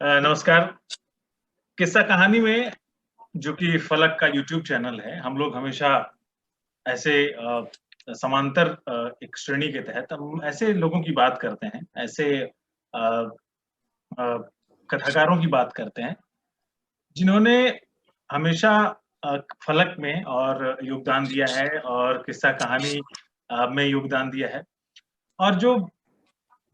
नमस्कार। किस्सा कहानी में जो कि फलक का यूट्यूब चैनल है, हम लोग हमेशा ऐसे समांतर एक श्रेणी के तहत हम ऐसे लोगों की बात करते हैं, ऐसे अ अ, कथाकारों की बात करते हैं, जिन्होंने हमेशा फलक में और योगदान दिया है और किस्सा कहानी में योगदान दिया है और जो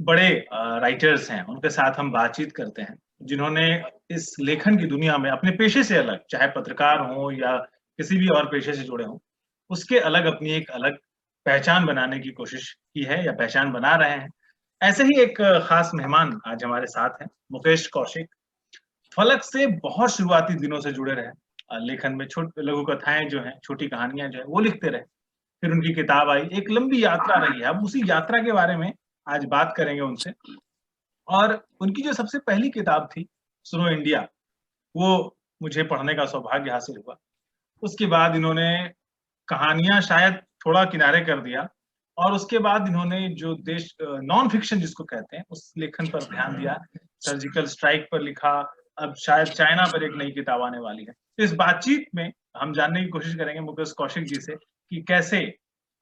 बड़े राइटर्स हैं, उनके साथ हम बातचीत करते हैं, जिन्होंने इस लेखन की दुनिया में अपने पेशे से अलग, चाहे पत्रकार हों या किसी भी और पेशे से जुड़े हों, उसके अलग अपनी एक अलग पहचान बनाने की कोशिश की है या पहचान बना रहे हैं। ऐसे ही एक खास मेहमान आज हमारे साथ हैं, मुकेश कौशिक। फलक से बहुत शुरुआती दिनों से जुड़े रहे। लेखन में लघु कथाएँ जो हैं, छोटी कहानियाँ जो हैं, वो लिखते रहे। फिर उनकी किताब आई, एक लंबी यात्रा रही है। अब उसी यात्रा के बारे में आज बात करेंगे उनसे। और उनकी जो सबसे पहली किताब थी, सुनो इंडिया, वो मुझे पढ़ने का सौभाग्य हासिल हुआ। उसके बाद इन्होंने कहानियाँ शायद थोड़ा किनारे कर दिया और उसके बाद इन्होंने जो नॉन फिक्शन जिसको कहते हैं, उस लेखन पर ध्यान दिया। सर्जिकल स्ट्राइक पर लिखा, अब शायद चाइना पर एक नई किताब आने वाली है। तो इस बातचीत में हम जानने की कोशिश करेंगे मुकेश कौशिक जी से कि कैसे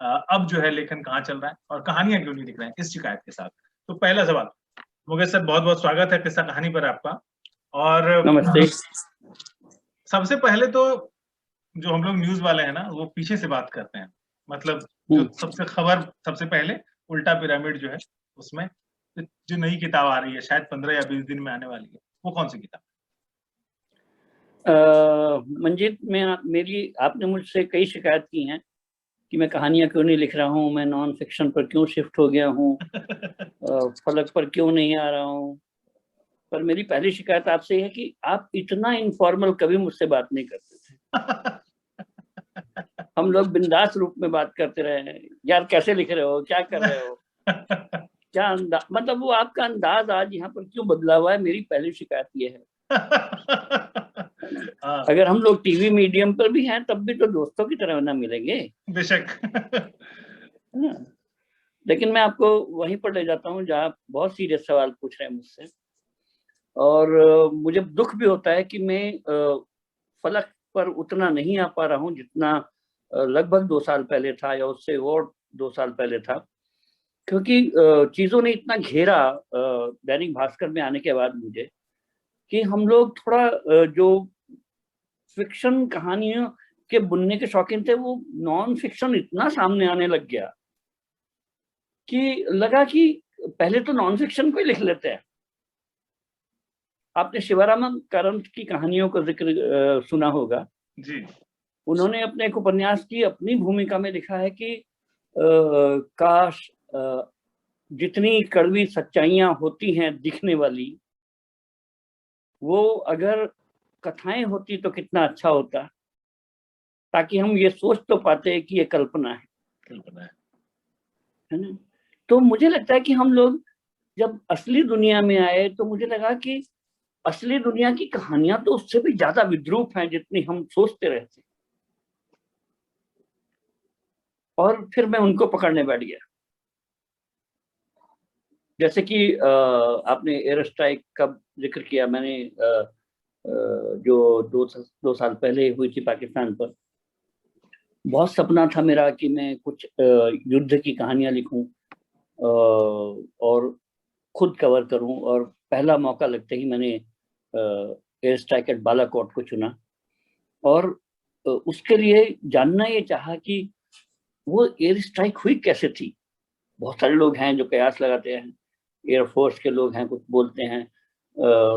अब जो है लेखन कहाँ चल रहा है और कहानियाँ क्यों नहीं लिख रहे हैं, इस शिकायत के साथ। तो पहला सवाल, मुकेश सर बहुत-बहुत स्वागत है किस्सा कहानी पर आपका। और नमस्ते। सबसे पहले तो जो हम लोग न्यूज़ वाले हैं ना, वो पीछे से बात करते हैं। मतलब जो सबसे पहले उल्टा पिरामिड जो है, उसमें जो नई किताब आ रही है, शायद 15 या 20 दिन में आने वाली है, वो कौन-सी किताब? मंजीत, मेरी आपने मुझसे कई शिकायत की हैं कि मैं कहानियाँ क्यों नहीं लिख रहा हूँ, मैं नॉन फिक्शन पर क्यों शिफ्ट हो गया हूँ, फलक पर क्यों नहीं आ रहा हूँ। पर मेरी पहली शिकायत आपसे है कि आप इतना इनफॉर्मल कभी मुझसे बात नहीं करते थे। हम लोग बिंदास रूप में बात करते रहे हैं, यार कैसे लिख रहे हो, क्या कर रहे हो, क्या अंदाज, मतलब वो आपका अंदाज आज यहाँ पर क्यों बदला हुआ है, मेरी पहली शिकायत ये है। अगर हम लोग टीवी मीडियम पर भी हैं तब भी तो दोस्तों की तरह ना मिलेंगे। बेशक। लेकिन मैं आपको वहीं पर ले जाता हूँ जहाँ बहुत सीरियस सवाल पूछ रहे हैं मुझसे। और मुझे दुख भी होता है कि मैं फलक पर उतना नहीं आ पा रहा हूँ जितना लगभग 2 साल पहले था या उससे और 2 साल पहले था, क्योंकि चीजों ने इतना घेरा दैनिक भास्कर में आने के बाद मुझे कि हम लोग थोड़ा जो फिक्शन कहानियों के बुनने के शौकीन थे, वो नॉन फिक्शन इतना सामने आने लग गया कि लगा कि पहले तो नॉन फिक्शन को ही लिख लेते हैं। आपने शिवरामन कारंत की कहानियों का जिक्र सुना होगा जी। उन्होंने अपने एक उपन्यास की अपनी भूमिका में लिखा है कि काश जितनी कड़वी सच्चाइयां होती हैं दिखने वाली, वो अगर कथाएं होती तो कितना अच्छा होता, ताकि हम ये सोच तो पाते कि ये कल्पना है ना। तो मुझे लगता है कि हम लोग जब असली दुनिया में आए तो मुझे लगा कि असली दुनिया की कहानियां तो उससे भी ज्यादा विद्रूप हैं जितनी हम सोचते रहते। और फिर मैं उनको पकड़ने बैठ गया। जैसे कि आपने एयर स्ट्राइक का जिक्र किया, मैंने जो 2 साल पहले हुई थी पाकिस्तान पर, बहुत सपना था मेरा कि मैं कुछ युद्ध की कहानियां लिखूं और खुद कवर करूं। और पहला मौका लगते ही मैंने एयर स्ट्राइक एट बालाकोट को चुना। और उसके लिए जानना ये चाहा कि वो एयर स्ट्राइक हुई कैसे थी। बहुत सारे लोग हैं जो कयास लगाते हैं, एयरफोर्स के लोग हैं कुछ बोलते हैं,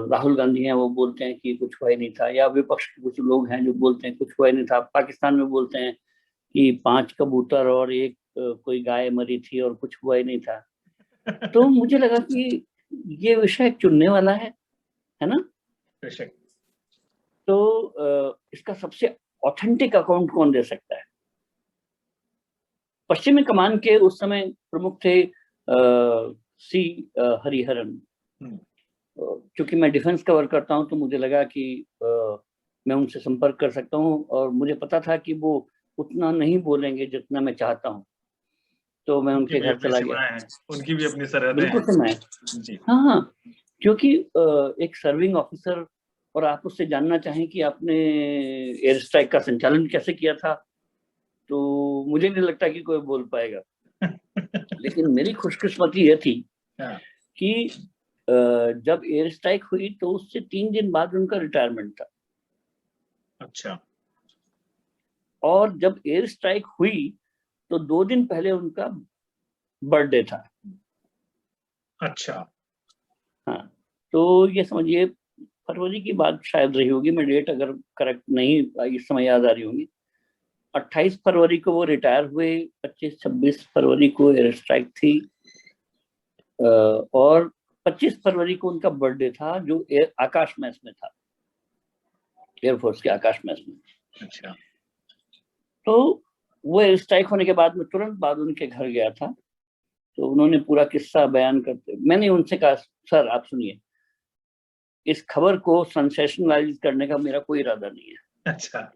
राहुल गांधी हैं वो बोलते हैं कि कुछ हुआ ही नहीं था, या विपक्ष के कुछ लोग हैं जो बोलते हैं कुछ हुआ ही नहीं था। पाकिस्तान में बोलते हैं कि 5 कबूतर और एक कोई गाय मरी थी और कुछ हुआ ही नहीं था। तो मुझे लगा कि ये विषय चुनने वाला है ना। तो इसका सबसे ऑथेंटिक अकाउंट कौन दे सकता है। पश्चिमी कमान के उस समय प्रमुख थे सी हरिहरन। क्योंकि मैं डिफेंस कवर करता हूं तो मुझे लगा कि मैं उनसे संपर्क कर सकता हूं, और मुझे पता था कि वो उतना नहीं बोलेंगे जितना मैं चाहता हूं। तो मैं उनके घर चला गया। उनकी भी अपनी सरहदें बिल्कुल हैं। सीमाएं। हाँ। क्योंकि एक सर्विंग ऑफिसर और आप उससे जानना चाहें कि आपने एयर स्ट्राइक का संचालन कैसे किया था, तो मुझे नहीं लगता कि कोई बोल पाएगा। लेकिन मेरी खुशकिस्मती ये थी कि जब एयर स्ट्राइक हुई तो उससे 3 दिन बाद उनका रिटायरमेंट था। अच्छा। और जब एयर स्ट्राइक हुई तो 2 दिन पहले उनका बर्थडे था। अच्छा। हाँ, तो ये समझिए फरवरी की बात शायद रही होगी, मैं डेट अगर करेक्ट नहीं इस समय याद आ रही होगी। 28 फरवरी को वो रिटायर हुए, 25-26 फरवरी को एयर स्ट्राइक थी, और 25 फरवरी को उनका बर्थडे था, जो आकाश मैस में था, एयरफोर्स के आकाश मैस में। अच्छा। तो वो एयर स्ट्राइक होने के बाद में तुरंत बाद उनके घर गया था, तो उन्होंने पूरा किस्सा बयान करते, मैंने उनसे कहा सर आप सुनिए, इस खबर को सेंसेशनलाइज करने का मेरा कोई इरादा नहीं है। अच्छा।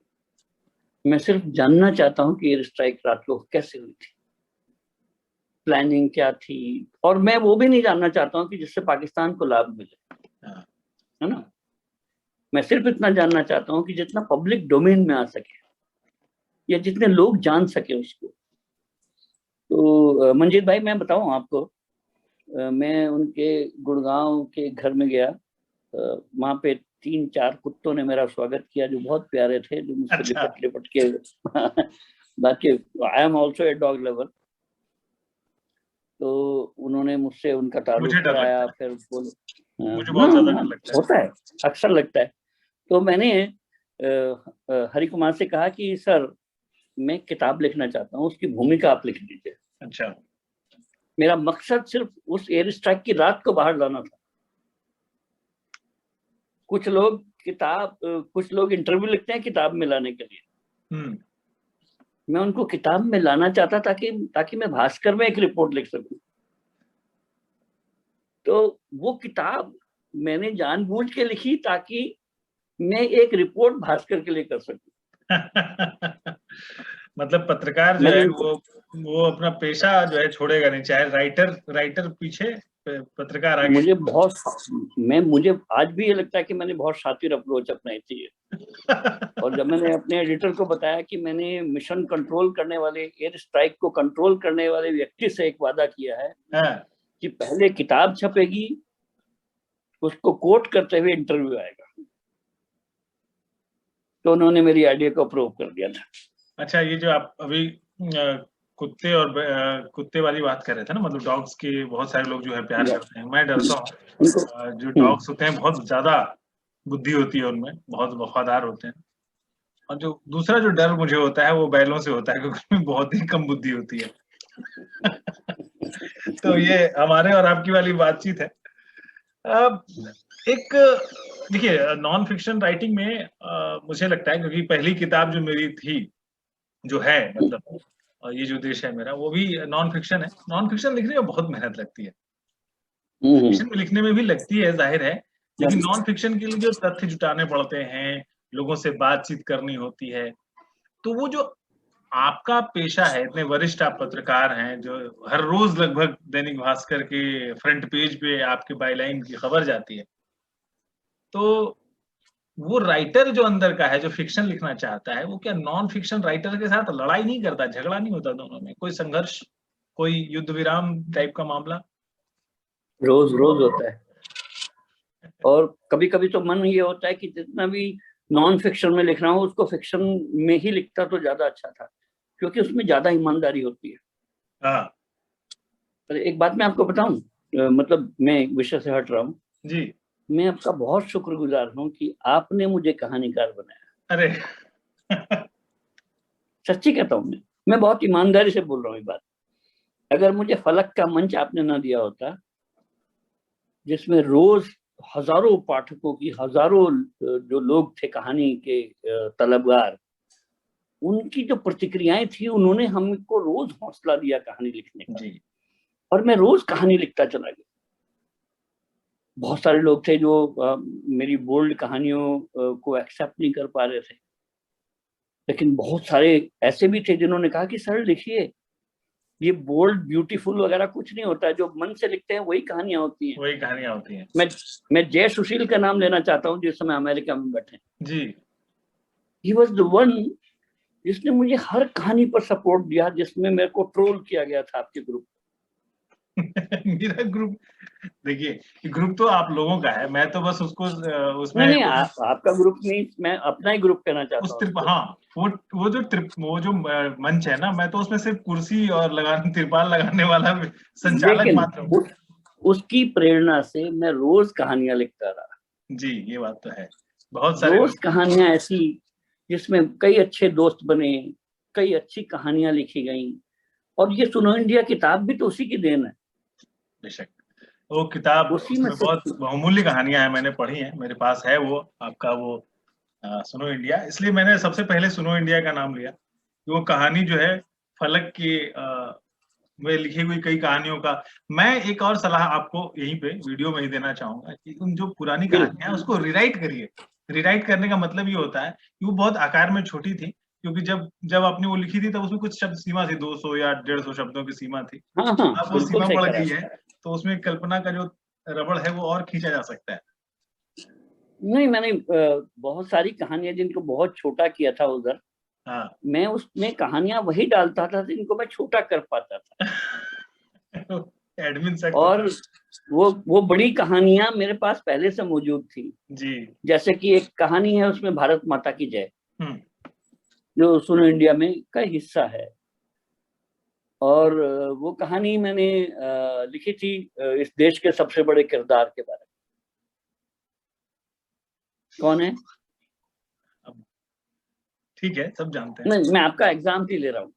मैं सिर्फ जानना चाहता हूँ कि एयर स्ट्राइक रात को कैसे हुई थी, प्लानिंग क्या थी, और मैं वो भी नहीं जानना चाहता हूँ कि जिससे पाकिस्तान को लाभ मिले, है ना। मैं सिर्फ इतना जानना चाहता हूँ कि जितना पब्लिक डोमेन में आ सके या जितने लोग जान सके उसको। तो मंजीत भाई मैं बताऊं आपको, मैं उनके गुड़गांव के घर में गया, वहां पे 3-4 कुत्तों ने मेरा स्वागत किया जो बहुत प्यारे थे, जो मुझसे अच्छा। लिपट लिपट के बाकी I am also a dog lover, तो उन्होंने मुझसे उनका तारुफ मुझे डर कराया, लगता फिर बोले है, मुझे बहुत ज्यादा डर लगता है। होता है, अक्सर लगता है। तो मैंने हरि कुमार से कहा कि सर मैं किताब लिखना चाहता हूँ, उसकी भूमिका आप लिख दीजिए। अच्छा। मेरा मकसद सिर्फ उस एयर स्ट्राइक की रात को बाहर लाना था। कुछ लोग इंटरव्यू लिखते हैं किताब में लाने के लिए, मैं उनको किताब में लाना चाहता ताकि मैं भास्कर में एक रिपोर्ट लिख सकूं। तो वो किताब मैंने जानबूझ के लिखी ताकि मैं एक रिपोर्ट भास्कर के लिए कर सकूं। मतलब पत्रकार जो है वो अपना पेशा जो है छोड़ेगा नहीं, चाहे राइटर पीछे, पत्रकार आगे। मुझे आज भी ये लगता है कि मैंने बहुत शातिर अप्रोच अपनाई थी। और जब मैंने अपने एडिटर को बताया कि मैंने मिशन कंट्रोल करने वाले, एयर स्ट्राइक को कंट्रोल करने वाले व्यक्ति से एक वादा किया है कि पहले किताब छपेगी, उसको कोट करते हुए इंटरव्यू आएगा, तो उन्होंने मेरी आइडिया को अप्रूव कर दिया था। अच्छा, ये जो आप अभी कुत्ते वाली बात कर रहे थे ना, मतलब डॉग्स के बहुत सारे लोग जो है प्यार करते हैं, मैं डरता हूँ जो डॉग्स होते हैं बहुत ज्यादा बुद्धि होती है उनमें, बहुत वफादार होते हैं। और जो दूसरा जो डर मुझे होता है वो बैलों से होता है, क्योंकि उनमें बहुत ही कम बुद्धि होती है। तो ये हमारे और आपकी वाली बातचीत है। एक देखिए, नॉन फिक्शन राइटिंग में मुझे लगता है, क्योंकि पहली किताब जो मेरी थी जो है, मतलब ये जो देश है मेरा, वो भी नॉन फिक्शन है। नॉन फिक्शन लिखने में बहुत मेहनत लगती है, फिक्शन में लिखने में भी लगती है, जाहिर है, लेकिन नॉन फिक्शन के लिए जो तथ्य जुटाने पड़ते हैं, लोगों से बातचीत करनी होती है, तो वो जो आपका पेशा है, इतने वरिष्ठ आप पत्रकार हैं, जो हर रोज लगभग दैनिक भास्कर के फ्रंट पेज पे आपके बायलाइन की खबर जाती है, तो वो राइटर जो अंदर का है, जो फिक्शन लिखना चाहता है, वो क्या नॉन फिक्शन राइटर के साथ लड़ाई नहीं करता, झगड़ा नहीं होता दोनों में, कोई संघर्ष, कोई युद्ध विराम टाइप का मामला? रोज होता है। और कभी कभी तो मन ये होता है कि जितना भी नॉन फिक्शन में लिख रहा हूँ उसको फिक्शन में ही लिखता तो ज्यादा अच्छा था, क्योंकि उसमें ज्यादा ईमानदारी होती है। हाँ। एक बात मैं आपको बताऊं, मतलब मैं विषय से हट रहा हूँ जी। मैं आपका बहुत शुक्रगुजार हूँ कि आपने मुझे कहानीकार बनाया। अरे सच्ची कहता हूँ, मैं बहुत ईमानदारी से बोल रहा हूँ ये बात। अगर मुझे फलक का मंच आपने ना दिया होता, जिसमें रोज हजारों पाठकों की, हजारों जो लोग थे कहानी के तलबगार, उनकी जो प्रतिक्रियाएं थी, उन्होंने हमको रोज हौसला दिया कहानी लिखने का जी। और मैं रोज कहानी लिखता चला गया। बहुत सारे लोग थे जो मेरी बोल्ड कहानियों को एक्सेप्ट नहीं कर पा रहे थे, लेकिन बहुत सारे ऐसे भी थे जिन्होंने कहा कि सर लिखिए, ये बोल्ड ब्यूटीफुल वगैरह कुछ नहीं होता है, जो मन से लिखते हैं वही कहानियां होती हैं। वही कहानियां होती हैं। मैं जय सुशील का नाम लेना चाहता हूँ, जिस समय अमेरिका में बैठे जी। ही वॉज द वन जिसने मुझे हर कहानी पर सपोर्ट दिया, जिसमें मेरे को ट्रोल किया गया था आपके ग्रुप। मेरा ग्रुप, देखिए ग्रुप तो आप लोगों का है, मैं तो बस उसको उसमें नहीं, आपका ग्रुप नहीं, मैं अपना ही ग्रुप कहना चाहता हूँ। हाँ, वो जो मंच है ना, मैं तो उसमें सिर्फ कुर्सी और तिरपाल लगाने वाला संचालक लेकिन मात्र हूँ। उसकी प्रेरणा से मैं रोज कहानियां लिखता रहा। जी, ये बात तो है। बहुत सारे रोज कहानियां ऐसी जिसमें कई अच्छे दोस्त बने, कई अच्छी कहानियां लिखी गई। और ये सुनो इंडिया किताब भी तो उसी की देन है। बेशक, वो किताब, उसी में उसमें से बहुत बहुमूल्य कहानियां हैं, मैंने पढ़ी हैं, मेरे पास है वो आपका वो सुनो इंडिया। इसलिए मैंने सबसे पहले सुनो इंडिया का नाम लिया, वो कहानी जो है फलक की में लिखी हुई कई कहानियों का। मैं एक और सलाह आपको यहीं पे वीडियो में ही देना चाहूंगा कि उन जो पुरानी कहानियां हैं उसको रिराइट करिए। रिराइट करने का मतलब ये होता है कि वो बहुत आकार में छोटी थी, क्योंकि जब जब आपने वो लिखी थी तब उसमें कुछ शब्द सीमा थी, 200 या 150 शब्दों की सीमा थी। हाँ, अब वो बिल्कुल सीमा सही बढ़ करा। गई है, तो उसमें कल्पना का जो रबड़ है वो और खींचा जा सकता है। नहीं, मैंने बहुत सारी कहानियां जिनको बहुत छोटा किया था उधर, हाँ। मैं उसमें कहानियां वही डालता था जिनको मैं छोटा कर पाता था। एडमिन सख्त और था। वो बड़ी कहानियां मेरे पास पहले से मौजूद थी। जी। जैसे कि एक कहानी है उसमें भारत माता की जय, हम्म। जो सुनो इंडिया में का हिस्सा है। और वो कहानी मैंने लिखी थी इस देश के सबसे बड़े किरदार के बारे में। कौन है? अब ठीक है, सब जानते हैं। नहीं, मैं आपका एग्जाम्पल ही ले रहा हूँ।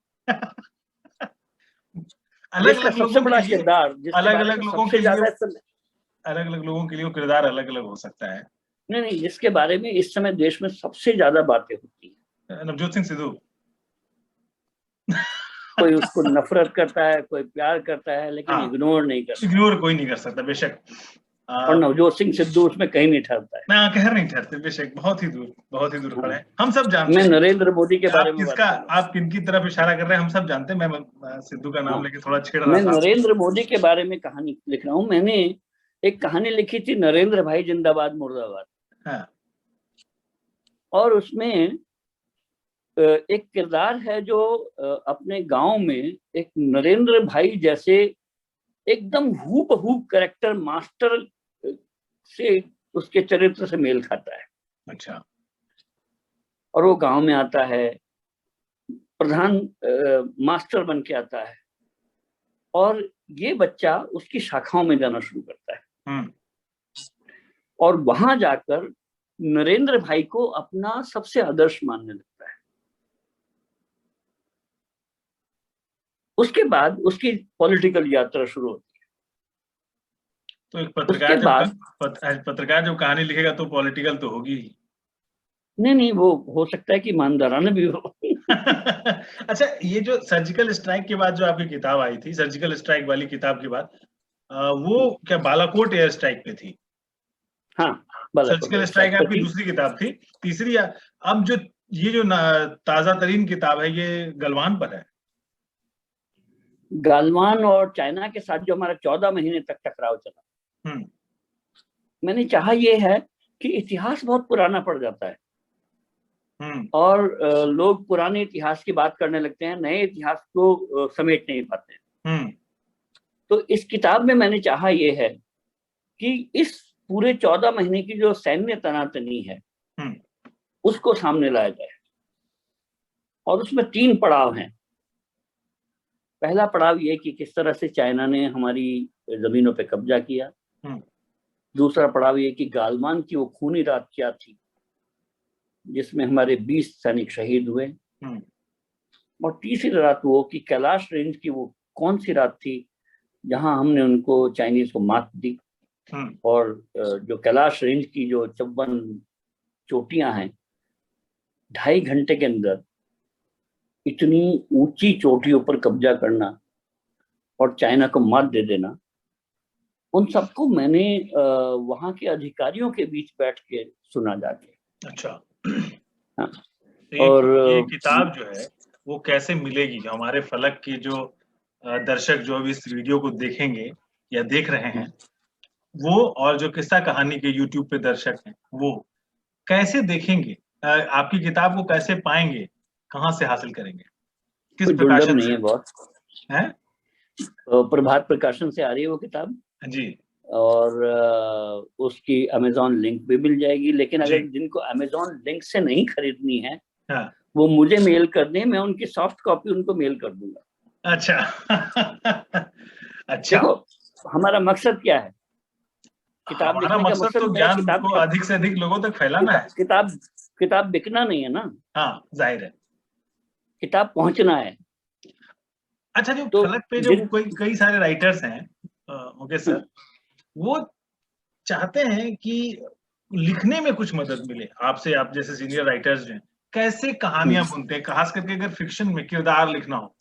अलग देश का अलग सबसे लोगों के बड़ा लिए, किरदार, जिसके अलग बारे अलग में लोगों सबसे के लिए, ज्यादा इस समय, अलग अलग लोगों के लिए वो किरदार अलग अलग हो सकता है। नहीं, जिसके बारे में इस समय देश में सबसे ज्यादा बातें होती है। नवजोत सिंह सिद्धू। कोई उसको नफरत करता है, कोई प्यार करता है, लेकिन हाँ, इग्नोर नहीं करता। इग्नोर कोई नहीं कर सकता, बेशक। और नवजोत सिंह सिद्धू उसमें कहीं नहीं ठहरता है। मैं कह नहीं ठहरते, बेशक, बहुत ही दूर खड़े हैं। हम सब जानते मैं हैं नरेंद्र मोदी के बारे आप में बात किसका, कर रहा हूँ। आप किनकी तरफ इशारा कर रहे हैं, हम सब जानते हैं। मैं सिद्धू का नाम हाँ, लेके थोड़ा छेड़ रहा मैं था। नरेंद्र मोदी के बारे में कहानी लिख रहा हूँ। मैंने एक कहानी लिखी थी, नरेंद्र भाई जिंदाबाद मुर्दाबाद। हाँ। और उसमें एक किरदार है जो अपने गांव में एक नरेंद्र भाई जैसे एकदम हूबहू कैरेक्टर मास्टर से, उसके चरित्र से मेल खाता है। अच्छा। और वो गांव में आता है, प्रधान मास्टर बन के आता है, और ये बच्चा उसकी शाखाओं में जाना शुरू करता है। हम्म। और वहां जाकर नरेंद्र भाई को अपना सबसे आदर्श मानने लगता है। उसके बाद उसकी पॉलिटिकल यात्रा शुरू होती तो एक है। उसके बाद पत्रकार जब कहानी लिखेगा तो पॉलिटिकल तो होगी ही। नहीं, वो हो सकता है कि ईमानदाराना भी हो। अच्छा, ये जो सर्जिकल स्ट्राइक के बाद जो आपकी किताब आई थी, सर्जिकल स्ट्राइक वाली किताब के बाद, वो क्या बालाकोट एयर स्ट्राइक पे थी? हाँ, बालाकोट सर्जिकल स्ट्राइक पे आपकी थी। दूसरी किताब थी। तीसरी, अब जो ये जो ताजा तरीन किताब है, ये गलवान पर है। गालवान और चाइना के साथ जो हमारा 14 महीने तक टकराव चला, मैंने चाहा ये है कि इतिहास बहुत पुराना पड़ जाता है और लोग पुराने इतिहास की बात करने लगते हैं, नए इतिहास को समेट नहीं पाते हैं। तो इस किताब में मैंने चाहा ये है कि इस पूरे 14 महीने की जो सैन्य तनातनी है उसको सामने लाया जाए। और उसमें 3 पड़ाव हैं। पहला पड़ाव ये कि किस तरह से चाइना ने हमारी जमीनों पे कब्जा किया। दूसरा पड़ाव ये कि गालवान की वो खूनी रात क्या थी जिसमें हमारे 20 सैनिक शहीद हुए। और तीसरी रात वो कि कैलाश रेंज की वो कौन सी रात थी जहां हमने उनको, चाइनीज को मात दी। और जो कैलाश रेंज की जो 54 चोटियां हैं, 2.5 घंटे के अंदर इतनी ऊंची चोटियों पर कब्जा करना और चाइना को मात दे देना, उन सबको मैंने वहां के अधिकारियों के बीच बैठ के सुना जाके। अच्छा। हाँ। तो और ये किताब जो है वो कैसे मिलेगी? हमारे फलक की जो दर्शक जो अभी इस वीडियो को देखेंगे या देख रहे हैं, वो और जो किस्सा कहानी के यूट्यूब पे दर्शक हैं, वो कैसे देखेंगे? आपकी किताब को कैसे पाएंगे? कहाँ से हासिल करेंगे? किस कोई दुर्लभ प्रकाशन नहीं से? है बहुत। हैं? प्रभात प्रकाशन से आ रही है वो किताब, जी, और उसकी अमेज़न लिंक भी मिल जाएगी। लेकिन जी। अगर जिनको अमेज़न लिंक से नहीं खरीदनी है, हाँ, वो मुझे मेल कर दें, मैं उनकी सॉफ्ट कॉपी उनको मेल कर दूंगा। अच्छा। अच्छा, देखो, हमारा मकसद क्या है? किताब हमारा लिखने का मकसद मकसद तो मेरा ज्ञान किताब को अधिक से अधिक लोगों तक फैलाना है। किताब किताब बिकना नहीं है ना, हाँ, ज़ाहिर है। किताब पहुंचना है। अच्छा, जो तो फलक पे जो जिन कोई कई सारे राइटर्स हैं, ओके सर, वो चाहते हैं कि लिखने में कुछ मदद मिले आपसे, आप जैसे सीनियर राइटर्स जो हैं, कैसे कहानियाँ बुनते हैं? खास करके अगर फ़िक्शन में किरदार लिखना हो,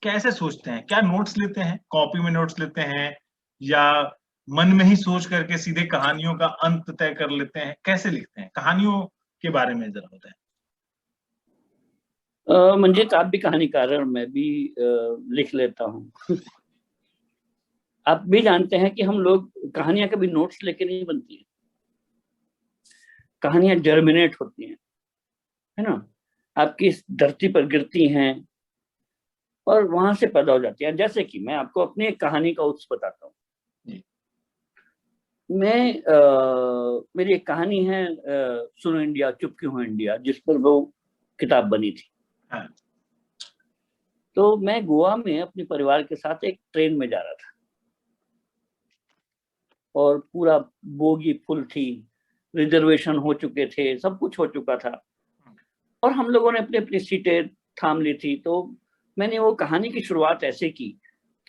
कैसे सोचते हैं? क्या नोट्स लेते हैं? कॉपी में नोट्स लेते हैं या मन में ही सोच करके सीधे कहानियों का अंत तय कर लेते हैं? कैसे लिखते हैं? कहानियों के बारे में ज़रा बताएँ। म्हणजे काव्य कहानीकार और मैं भी लिख लेता हूँ। आप भी जानते हैं कि हम लोग कहानियां कभी नोट्स लेके नहीं बनती हैं, कहानियां जर्मिनेट होती हैं, है ना, आपकी इस धरती पर गिरती हैं और वहां से पैदा हो जाती हैं। जैसे कि मैं आपको अपनी एक कहानी का उत्स बताता हूँ। जी। मेरी एक कहानी है, सुनो इंडिया चुप क्यों हो इंडिया, जिस पर वो किताब बनी थी। हाँ, तो मैं गोवा में अपने परिवार के साथ एक ट्रेन में जा रहा था और पूरा बोगी फुल थी, रिजर्वेशन हो चुके थे, सब कुछ हो चुका था और हम लोगों ने अपनी अपनी सीटें थाम ली थी। तो मैंने वो कहानी की शुरुआत ऐसे की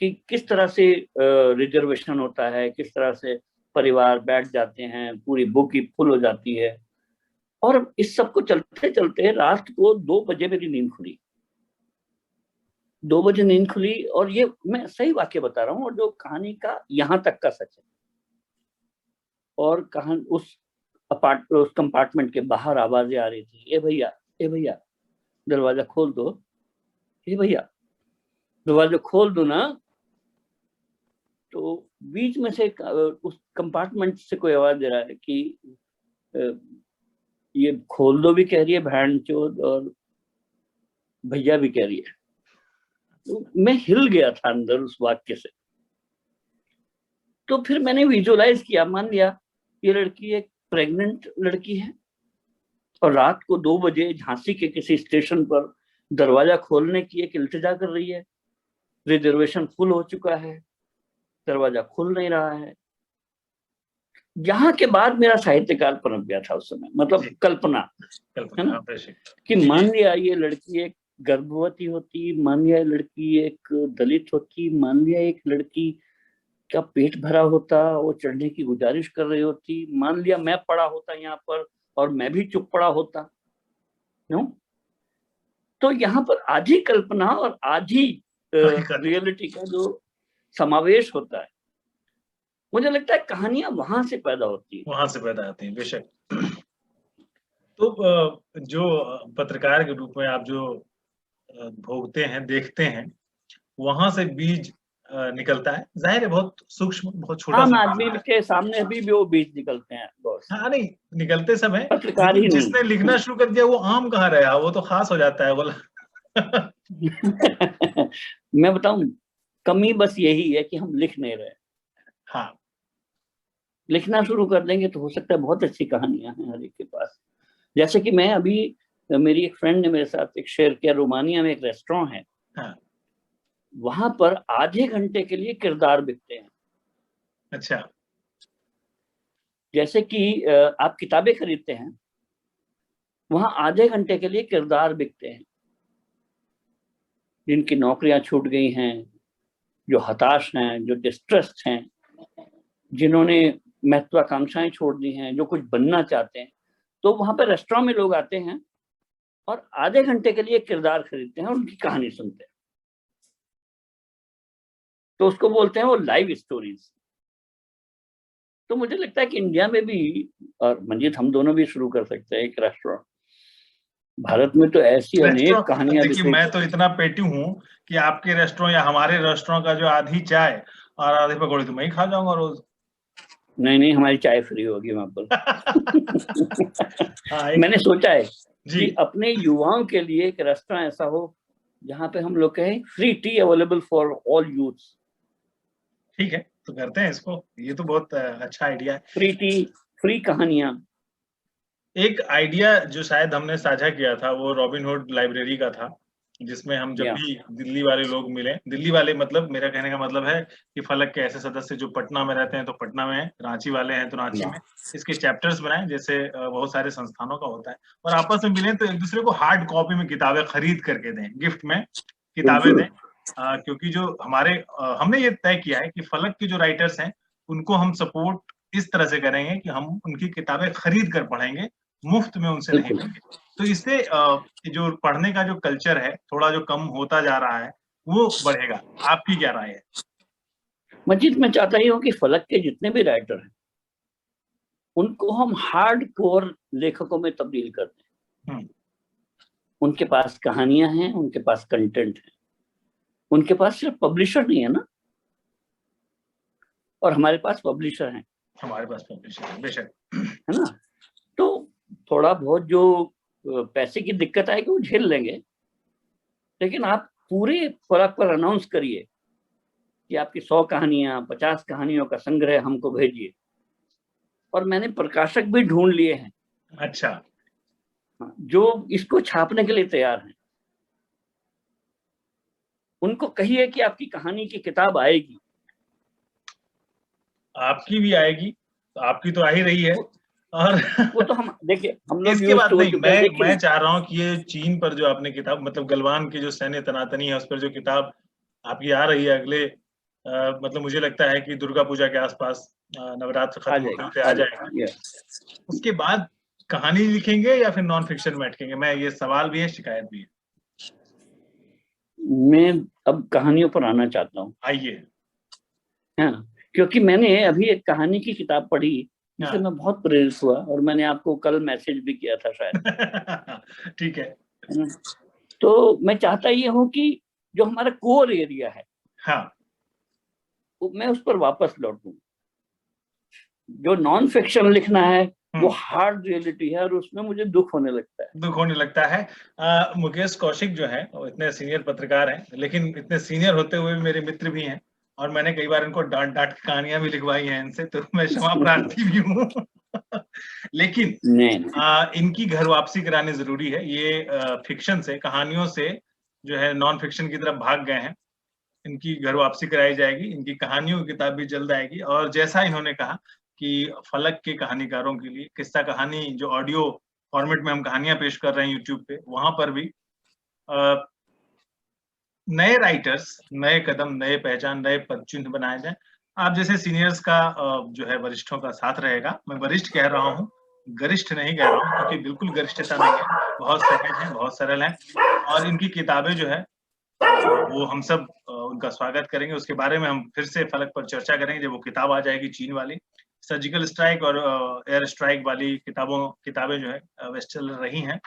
कि किस तरह से रिजर्वेशन होता है, किस तरह से परिवार बैठ जाते हैं, पूरी बुक ही फुल हो जाती है। और इस सब को चलते चलते रात को 2 बजे मेरी नींद खुली। 2 बजे नींद खुली और ये मैं सही वाक्य बता रहा हूँ, और जो कहानी का यहाँ तक का सच है। और कहानी उस कंपार्टमेंट के बाहर आवाजें आ रही थी, ए भैया, ए भैया, दरवाजा खोल दो, ए भैया, दरवाजा खोल दो ना। तो बीच में से उस कंपार्टमेंट से कोई आवाज दे रहा है कि ये खोल दो भी कह रही है भैन चोद, और भैया भी कह रही है। तो मैं हिल गया था अंदर उस वाक्य से। तो फिर मैंने विजुअलाइज किया, मान लिया ये लड़की एक प्रेग्नेंट लड़की है और रात को 2 बजे झांसी के किसी स्टेशन पर दरवाजा खोलने की एक इल्तिजा कर रही है। रिजर्वेशन फुल हो चुका है, दरवाजा खुल नहीं रहा है। यहाँ के बाद मेरा साहित्यकार पनप गया था उस समय, मतलब कल्पना, है ना, कि मान लिया ये लड़की एक गर्भवती होती, मान लिया लड़की एक दलित होती, मान लिया एक लड़की का पेट भरा होता, वो चढ़ने की गुजारिश कर रही होती, मान लिया मैं पड़ा होता यहाँ पर और मैं भी चुप पड़ा होता, नो। तो यहाँ पर आधी कल्पना और आधी रियलिटी का जो समावेश होता है, मुझे लगता है कहानियां वहां से पैदा होती है। वहां से पैदा होती हैं, बेशक। तो जो पत्रकार के रूप में आप जो भोगते हैं, देखते हैं, वहां से बीज निकलता है, जाहिर है बहुत सूक्ष्म, बहुत छोटा आम सा आदमी काम है। के सामने भी वो बीज निकलते हैं बॉस, हाँ, नहीं निकलते सब है, पत्रकार लेकिन ही नहीं। जिसने लिखना शुरू कर दिया वो आम कहाँ रहा, वो तो खास हो जाता है बोला। मैं बताऊं, कमी बस यही है कि हम लिख नहीं रहे। हाँ, लिखना शुरू कर देंगे तो हो सकता है बहुत अच्छी कहानियां हैं हर एक के पास। जैसे कि मैं अभी, मेरी एक फ्रेंड ने मेरे साथ एक शेयर किया, रोमानिया में एक रेस्टोरेंट है, हाँ, वहां पर आधे घंटे के लिए किरदार बिकते हैं। अच्छा, जैसे कि आप किताबें खरीदते हैं, वहां आधे घंटे के लिए किरदार बिकते हैं, जिनकी नौकरियां छूट गई हैं, जो हताश हैं, जो डिस्ट्रेस्ड हैं, जिन्होंने महत्वाकांक्षाएं छोड़ दी हैं, जो कुछ बनना चाहते हैं। तो वहां पर रेस्टोरेंट में लोग आते हैं और आधे घंटे के लिए किरदार खरीदते हैं और उनकी कहानी सुनते हैं। तो उसको बोलते हैं वो लाइव स्टोरीज। तो मुझे लगता है कि इंडिया में भी, और मंजीत हम दोनों भी शुरू कर सकते हैं एक रेस्टोरेंट, भारत में तो ऐसी अनेक कहानियां देखिए, मैं तो इतना पेटी हूँ कि आपके रेस्टोरेंट या हमारे रेस्टोरेंट का जो आधी चाय और आधे पकौड़े तो मैं ही खा जाऊंगा रोज। नहीं, हमारी चाय फ्री होगी वहां पर। मैंने सोचा है कि अपने युवाओं के लिए एक रेस्टोरेंट ऐसा हो जहाँ पे हम लोग कहें free T available for all youths. ठीक है, तो करते हैं इसको, ये तो बहुत अच्छा आइडिया है। फ्री टी, फ्री कहानियां। एक आइडिया जो शायद हमने साझा किया था वो रॉबिनहुड लाइब्रेरी का था, जिसमें हम जब भी दिल्ली वाले लोग मिले, दिल्ली वाले मतलब मेरा कहने का मतलब है कि फलक के ऐसे सदस्य जो पटना में रहते हैं तो पटना में, रांची वाले हैं तो रांची में, इसके चैप्टर्स बनाए जैसे बहुत सारे संस्थानों का होता है, और आपस में मिले तो एक दूसरे को हार्ड कॉपी में किताबें खरीद करके दें, गिफ्ट में किताबें दें। क्योंकि जो हमारे हमने ये तय किया है कि फलक के जो राइटर्स हैं उनको हम सपोर्ट इस तरह से करेंगे कि हम उनकी किताबें खरीद कर पढ़ेंगे, मुफ्त में उनसे नहीं लेंगे। तो इससे जो पढ़ने का जो कल्चर है थोड़ा जो कम होता जा रहा है वो बढ़ेगा। आपकी क्या राय है? मजीद, मैं चाहता ही हूँ कि फलक के जितने भी राइटर हैं उनको हम हार्ड कोर लेखकों में तब्दील कर दें। उनके पास कहानियां हैं, उनके पास कंटेंट है, उनके पास सिर्फ पब्लिशर नहीं है ना, और हमारे पास पब्लिशर हैं, हमारे पास पब्लिशर है बेशक, है ना। तो थोड़ा बहुत जो पैसे की दिक्कत आएगी वो झेल लेंगे, लेकिन आप पूरे फलक पर अनाउंस करिए कि आपकी 100 कहानियां, 50 कहानियों का संग्रह हमको भेजिए, और मैंने प्रकाशक भी ढूंढ लिए हैं। अच्छा, जो इसको छापने के लिए तैयार हैं। उनको कहिए कि आपकी कहानी की किताब आएगी। आपकी भी आएगी, तो आपकी तो आ ही रही है। और वो तो हम देखिए, हम लोग इसके बाद नहीं, लेकिन मैं चाह रहा हूँ कि ये चीन पर जो आपने किताब, मतलब गलवान की जो सैन्य तनातनी है उस पर जो किताब आपकी आ रही है अगले मतलब मुझे लगता है कि दुर्गा पूजा के आसपास, नवरात्र खत्म होते आ जाएगा। उसके बाद कहानी लिखेंगे या फिर नॉन फिक्शन में अटकेंगे? मैं, ये सवाल भी है, शिकायत भी है। मैं अब कहानियों पर आना चाहता हूँ। आइए। हाँ, क्योंकि मैंने अभी एक कहानी की किताब पढ़ी जिससे मैं बहुत प्रेरित हुआ, और मैंने आपको कल मैसेज भी किया था शायद। ठीक है। तो मैं चाहता ये हूँ कि जो हमारा कोर एरिया है, हाँ, मैं उस पर वापस लौटूं। जो नॉन फिक्शन लिखना है वो हार्ड रियलिटी है, और उसमें मुझे दुख होने लगता है। मुकेश कौशिक जो है वो इतने सीनियर पत्रकार हैं, लेकिन इतने सीनियर होते हुए भी मेरे मित्र भी हैं, और मैंने कई बार इनको डांट डांट के कहानियां भी लिखवाई हैं इनसे, तो मैं क्षमा प्रार्थी भी हूँ। लेकिन इनकी घर वापसी करानी जरूरी है। ये फिक्शन से, कहानियों से जो है नॉन फिक्शन की तरफ भाग गए हैं। इनकी घर वापसी कराई जाएगी, इनकी कहानियों की किताब भी जल्द आएगी, और जैसा इन्होंने कहा कि फलक के कहानीकारों के लिए किस्सा कहानी जो ऑडियो फॉर्मेट में हम कहानियां पेश कर रहे हैं यूट्यूब पे, वहां पर भी नए राइटर्स, नए कदम, नए पहचान, नए पदचिन्ह बनाए जाए। आप जैसे सीनियर्स का जो है वरिष्ठों का साथ रहेगा। मैं वरिष्ठ कह रहा हूँ, गरिष्ठ नहीं कह रहा हूँ, क्योंकि बिल्कुल गरिष्ठता नहीं है, बहुत सहज है, बहुत सरल है, और इनकी किताबें जो है वो हम सब उनका स्वागत करेंगे। उसके बारे में हम फिर से फलक पर चर्चा करेंगे जब वो किताब आ जाएगी, चीन वाली सर्जिकल स्ट्राइक और एयर स्ट्राइक वाली किताबें जो है बेस्टसेलर रही हैं।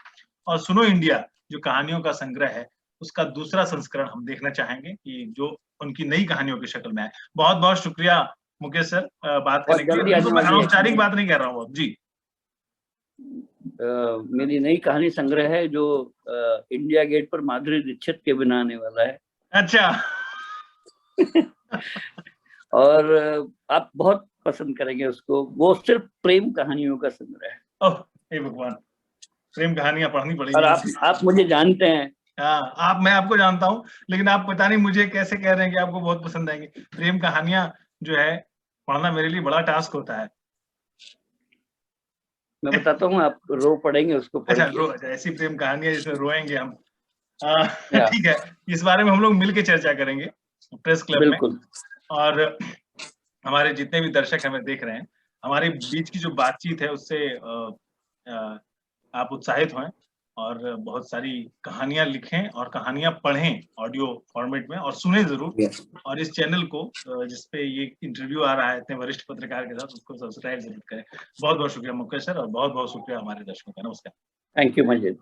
और सुनो इंडिया जो कहानियों का संग्रह है, उसका दूसरा संस्करण हम देखना चाहेंगे कि जो उनकी नई कहानियों की शक्ल में है। बहुत बहुत शुक्रिया मुकेश सर बात करने के लिए। मैं अनौपचारिक बात नहीं कर रहा हूँ जी। मेरी नई कहानी संग्रह है जो इंडिया गेट पर माधुरी दीक्षित के बिना आने वाला है। अच्छा। और आप बहुत पसंद करेंगे उसको। वो सिर्फ प्रेम कहानियों का संग्रह है। ओह हे भगवान, प्रेम कहानियां पढ़नी पड़ेगी। और आप मुझे जानते हैं। हाँ, मैं आपको जानता हूँ, लेकिन आप पता नहीं मुझे कैसे कह रहे हैं कि आपको बहुत पसंद आएंगी। प्रेम कहानियां जो है पढ़ना मेरे लिए बड़ा टास्क होता है। मैं बताता हूँ, आप रो पड़ेंगे उसको पढ़ के। अच्छा, ऐसी प्रेम कहानियां जिसमें रोएंगे हम। ठीक है, इस बारे में हम लोग मिलके चर्चा करेंगे प्रेस क्लब में। और हमारे जितने भी दर्शक हमें देख रहे हैं, हमारे बीच की जो बातचीत है उससे आप उत्साहित हों और बहुत सारी कहानियां लिखें और कहानियां पढ़ें ऑडियो फॉर्मेट में, और सुने जरूर। और इस चैनल को जिसपे ये इंटरव्यू आ रहा है इतने वरिष्ठ पत्रकार के साथ, उसको सब्सक्राइब जरूर करें। बहुत बहुत शुक्रिया मुकेश सर, और बहुत बहुत शुक्रिया हमारे दर्शकों का। नमस्कार। Thank you Majeed.